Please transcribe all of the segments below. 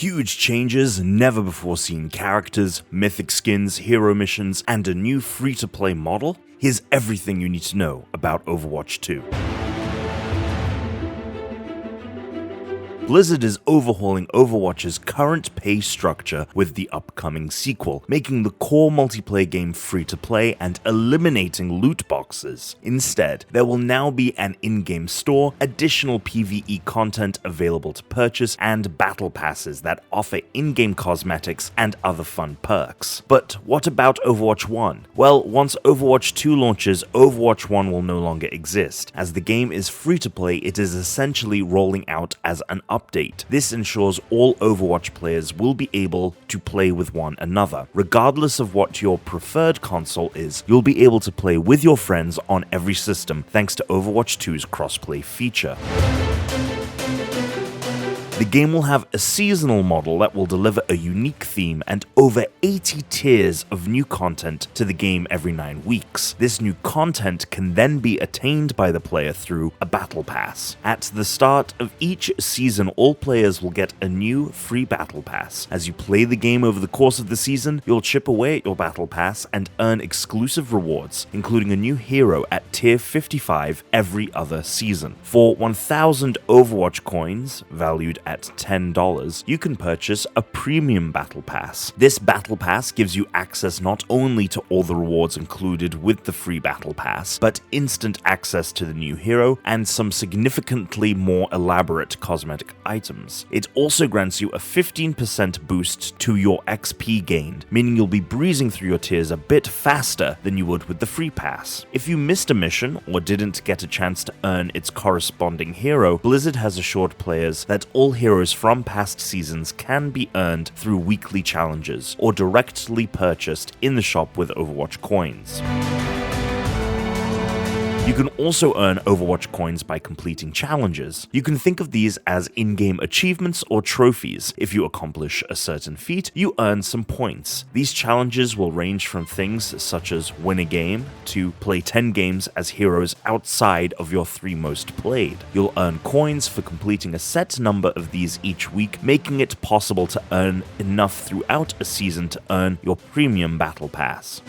Huge changes, never before seen characters, mythic skins, hero missions, and a new free-to-play model? Here's everything you need to know about Overwatch 2. Blizzard is overhauling Overwatch's current pay structure with the upcoming sequel, making the core multiplayer game free-to-play and eliminating loot boxes. Instead, there will now be an in-game store, additional PvE content available to purchase, and battle passes that offer in-game cosmetics and other fun perks. But what about Overwatch 1? Well, once Overwatch 2 launches, Overwatch 1 will no longer exist. As the game is free-to-play, it is essentially rolling out as an update. This ensures all Overwatch players will be able to play with one another. Regardless of what your preferred console is, you'll be able to play with your friends on every system thanks to Overwatch 2's crossplay feature. The game will have a seasonal model that will deliver a unique theme and over 80 tiers of new content to the game every 9 weeks. This new content can then be attained by the player through a battle pass. At the start of each season, all players will get a new free battle pass. As you play the game over the course of the season, you'll chip away at your battle pass and earn exclusive rewards, including a new hero at tier 55 every other season. For 1,000 Overwatch coins, valued at $10, you can purchase a premium battle pass. This battle pass gives you access not only to all the rewards included with the free battle pass, but instant access to the new hero and some significantly more elaborate cosmetic items. It also grants you a 15% boost to your XP gained, meaning you'll be breezing through your tiers a bit faster than you would with the free pass. If you missed a mission or didn't get a chance to earn its corresponding hero, Blizzard has assured players that all heroes from past seasons can be earned through weekly challenges or directly purchased in the shop with Overwatch coins. You can also earn Overwatch coins by completing challenges. You can think of these as in-game achievements or trophies. If you accomplish a certain feat, you earn some points. These challenges will range from things such as win a game to play 10 games as heroes outside of your 3 most played. You'll earn coins for completing a set number of these each week, making it possible to earn enough throughout a season to earn your premium battle pass.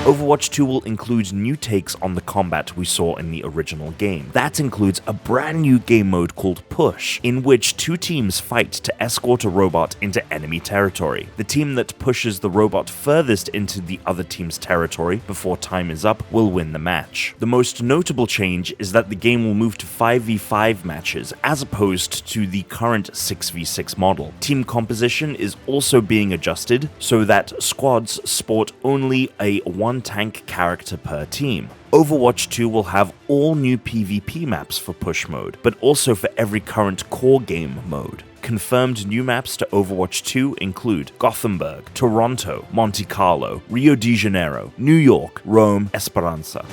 Overwatch 2 will include new takes on the combat we saw in the original game. That includes a brand new game mode called Push, in which 2 teams fight to escort a robot into enemy territory. The team that pushes the robot furthest into the other team's territory before time is up will win the match. The most notable change is that the game will move to 5v5 matches as opposed to the current 6v6 model. Team composition is also being adjusted so that squads sport only a one tank character per team. Overwatch 2 will have all new PvP maps for push mode, but also for every current core game mode. Confirmed new maps to Overwatch 2 include Gothenburg, Toronto, Monte Carlo, Rio de Janeiro, New York, Rome, Esperanza.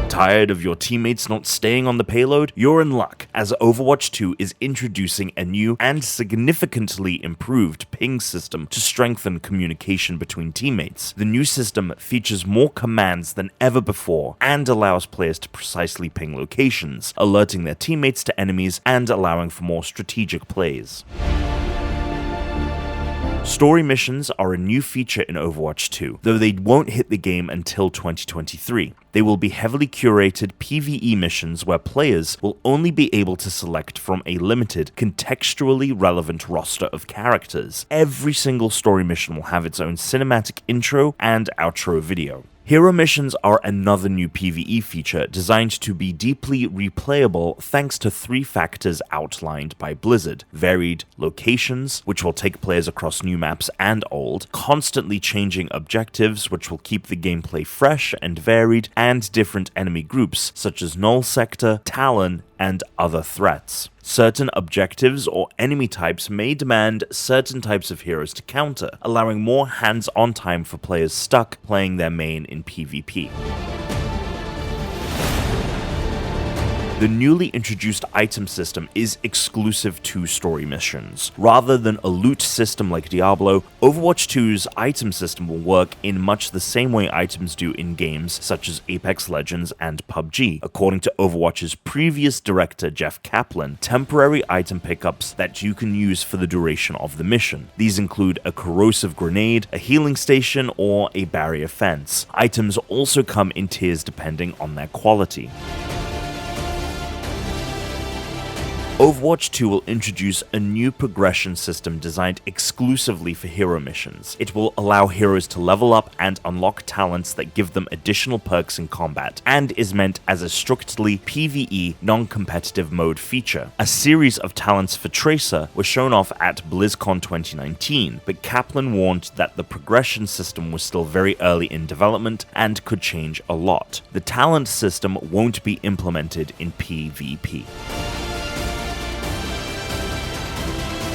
Tired of your teammates not staying on the payload? You're in luck, as Overwatch 2 is introducing a new and significantly improved ping system to strengthen communication between teammates. The new system features more commands than ever before and allows players to precisely ping locations, alerting their teammates to enemies and allowing for more strategic plays. Story missions are a new feature in Overwatch 2, though they won't hit the game until 2023. They will be heavily curated PvE missions where players will only be able to select from a limited, contextually relevant roster of characters. Every single story mission will have its own cinematic intro and outro video. Hero missions are another new PvE feature designed to be deeply replayable thanks to 3 factors outlined by Blizzard: varied locations, which will take players across new maps and old, constantly changing objectives, which will keep the gameplay fresh and varied, and different enemy groups such as Null Sector, Talon, and other threats. Certain objectives or enemy types may demand certain types of heroes to counter, allowing more hands-on time for players stuck playing their main in PvP. The newly introduced item system is exclusive to story missions. Rather than a loot system like Diablo, Overwatch 2's item system will work in much the same way items do in games such as Apex Legends and PUBG. According to Overwatch's previous director Jeff Kaplan, temporary item pickups that you can use for the duration of the mission. These include a corrosive grenade, a healing station, or a barrier fence. Items also come in tiers depending on their quality. Overwatch 2 will introduce a new progression system designed exclusively for hero missions. It will allow heroes to level up and unlock talents that give them additional perks in combat, and is meant as a strictly PvE, non-competitive mode feature. A series of talents for Tracer were shown off at BlizzCon 2019, but Kaplan warned that the progression system was still very early in development and could change a lot. The talent system won't be implemented in PvP.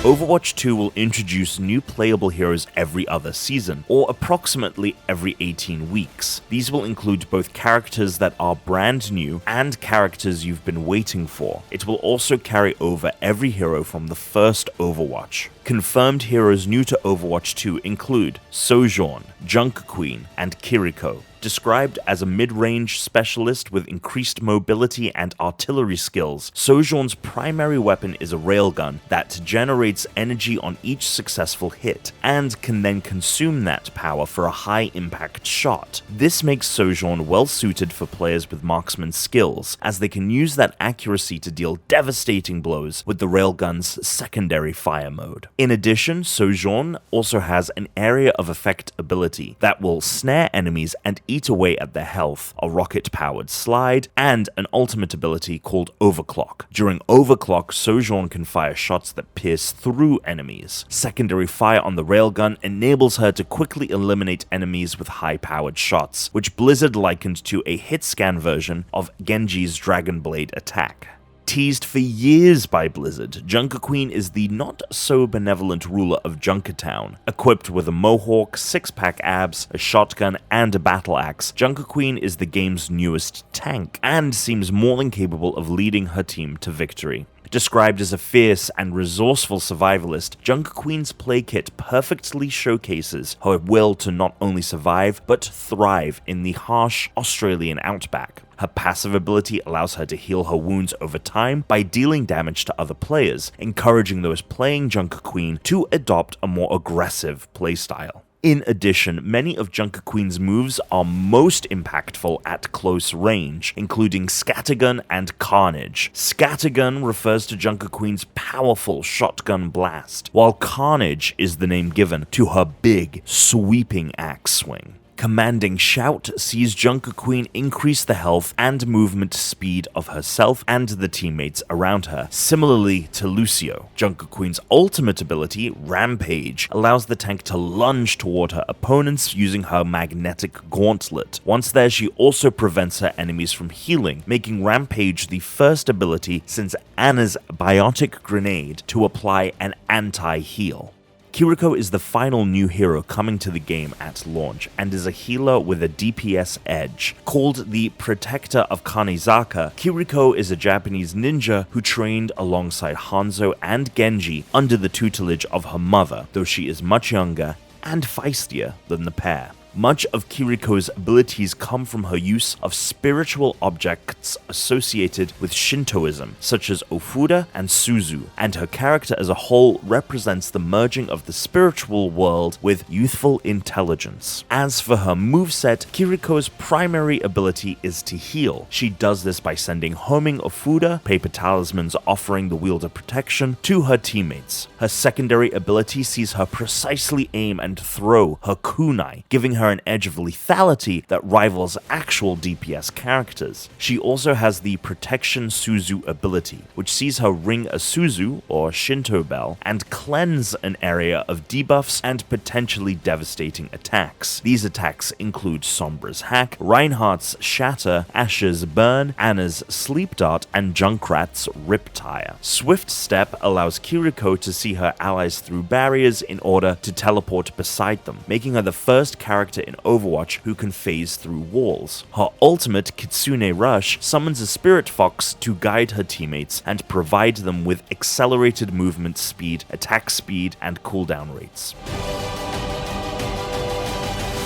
Overwatch 2 will introduce new playable heroes every other season, or approximately every 18 weeks. These will include both characters that are brand new and characters you've been waiting for. It will also carry over every hero from the first Overwatch. Confirmed heroes new to Overwatch 2 include Sojourn, Junker Queen, and Kiriko. Described as a mid-range specialist with increased mobility and artillery skills, Sojourn's primary weapon is a railgun that generates energy on each successful hit, and can then consume that power for a high-impact shot. This makes Sojourn well-suited for players with marksman skills, as they can use that accuracy to deal devastating blows with the railgun's secondary fire mode. In addition, Sojourn also has an area of effect ability that will snare enemies and eat away at their health, a rocket-powered slide, and an ultimate ability called Overclock. During Overclock, Sojourn can fire shots that pierce through enemies. Secondary fire on the railgun enables her to quickly eliminate enemies with high-powered shots, which Blizzard likened to a hit-scan version of Genji's Dragon Blade attack. Teased for years by Blizzard, Junker Queen is the not-so-benevolent ruler of Junkertown. Equipped with a mohawk, six-pack abs, a shotgun, and a battle axe, Junker Queen is the game's newest tank, and seems more than capable of leading her team to victory. Described as a fierce and resourceful survivalist, Junker Queen's play kit perfectly showcases her will to not only survive, but thrive in the harsh Australian outback. Her passive ability allows her to heal her wounds over time by dealing damage to other players, encouraging those playing Junker Queen to adopt a more aggressive playstyle. In addition, many of Junker Queen's moves are most impactful at close range, including Scattergun and Carnage. Scattergun refers to Junker Queen's powerful shotgun blast, while Carnage is the name given to her big, sweeping axe swing. Commanding Shout sees Junker Queen increase the health and movement speed of herself and the teammates around her. Similarly to Lucio, Junker Queen's ultimate ability, Rampage, allows the tank to lunge toward her opponents using her magnetic gauntlet. Once there, she also prevents her enemies from healing, making Rampage the first ability since Ana's biotic grenade to apply an anti-heal. Kiriko is the final new hero coming to the game at launch, and is a healer with a DPS edge. Called the Protector of Kanezaka, Kiriko is a Japanese ninja who trained alongside Hanzo and Genji under the tutelage of her mother, though she is much younger and feistier than the pair. Much of Kiriko's abilities come from her use of spiritual objects associated with Shintoism, such as Ofuda and Suzu, and her character as a whole represents the merging of the spiritual world with youthful intelligence. As for her moveset, Kiriko's primary ability is to heal. She does this by sending homing Ofuda, paper talismans offering the wielder protection, to her teammates. Her secondary ability sees her precisely aim and throw her kunai, giving her an edge of lethality that rivals actual DPS characters. She also has the Protection Suzu ability, which sees her ring a Suzu, or Shinto bell, and cleanse an area of debuffs and potentially devastating attacks. These attacks include Sombra's Hack, Reinhardt's Shatter, Asher's Burn, Anna's Sleep Dart, and Junkrat's Riptire. Swift Step allows Kiriko to see her allies through barriers in order to teleport beside them, making her the first character character in Overwatch who can phase through walls. Her ultimate, Kitsune Rush, summons a spirit fox to guide her teammates and provide them with accelerated movement speed, attack speed, and cooldown rates.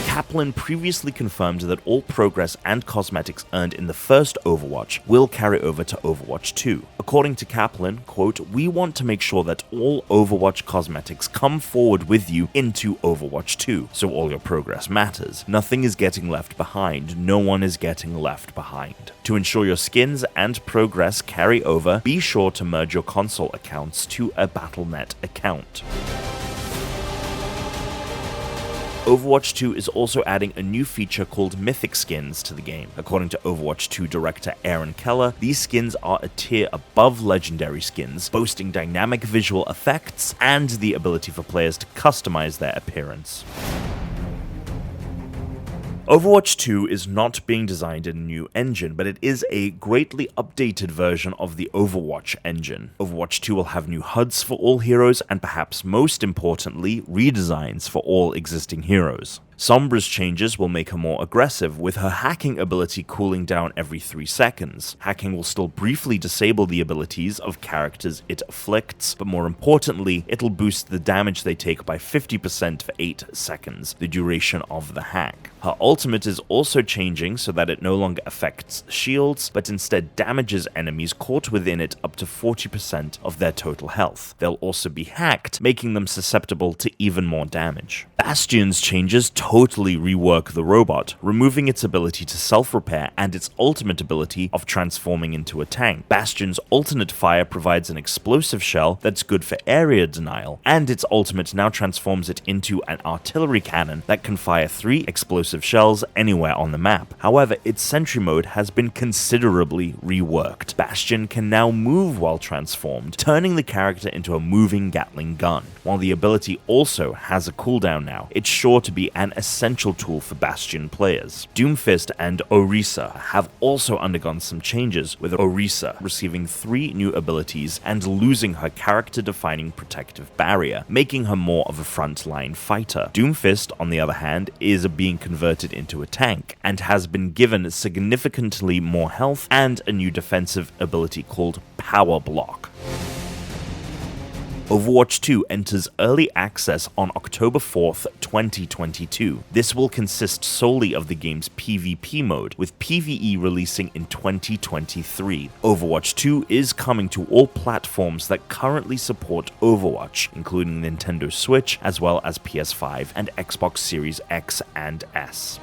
Kaplan previously confirmed that all progress and cosmetics earned in the first Overwatch will carry over to Overwatch 2. According to Kaplan, quote, "We want to make sure that all Overwatch cosmetics come forward with you into Overwatch 2, so all your progress matters. Nothing is getting left behind, no one is getting left behind. To ensure your skins and progress carry over, be sure to merge your console accounts to a Battle.net account." Overwatch 2 is also adding a new feature called Mythic Skins to the game. According to Overwatch 2 director Aaron Keller, these skins are a tier above legendary skins, boasting dynamic visual effects and the ability for players to customize their appearance. Overwatch 2 is not being designed in a new engine, but it is a greatly updated version of the Overwatch engine. Overwatch 2 will have new HUDs for all heroes, and perhaps most importantly, redesigns for all existing heroes. Sombra's changes will make her more aggressive, with her hacking ability cooling down every 3 seconds. Hacking will still briefly disable the abilities of characters it afflicts, but more importantly, it'll boost the damage they take by 50% for 8 seconds, the duration of the hack. Her ultimate is also changing so that it no longer affects shields, but instead damages enemies caught within it up to 40% of their total health. They'll also be hacked, making them susceptible to even more damage. Bastion's changes totally rework the robot, removing its ability to self-repair and its ultimate ability of transforming into a tank. Bastion's alternate fire provides an explosive shell that's good for area denial, and its ultimate now transforms it into an artillery cannon that can fire 3 explosive shells anywhere on the map. However, its sentry mode has been considerably reworked. Bastion can now move while transformed, turning the character into a moving Gatling gun. While the ability also has a cooldown now, it's sure to be an essential tool for Bastion players. Doomfist and Orisa have also undergone some changes, with Orisa receiving 3 new abilities and losing her character-defining protective barrier, making her more of a frontline fighter. Doomfist, on the other hand, is being converted into a tank, and has been given significantly more health and a new defensive ability called Power Block. Overwatch 2 enters early access on October 4th, 2022. This will consist solely of the game's PvP mode, with PvE releasing in 2023. Overwatch 2 is coming to all platforms that currently support Overwatch, including Nintendo Switch, as well as PS5 and Xbox Series X and S.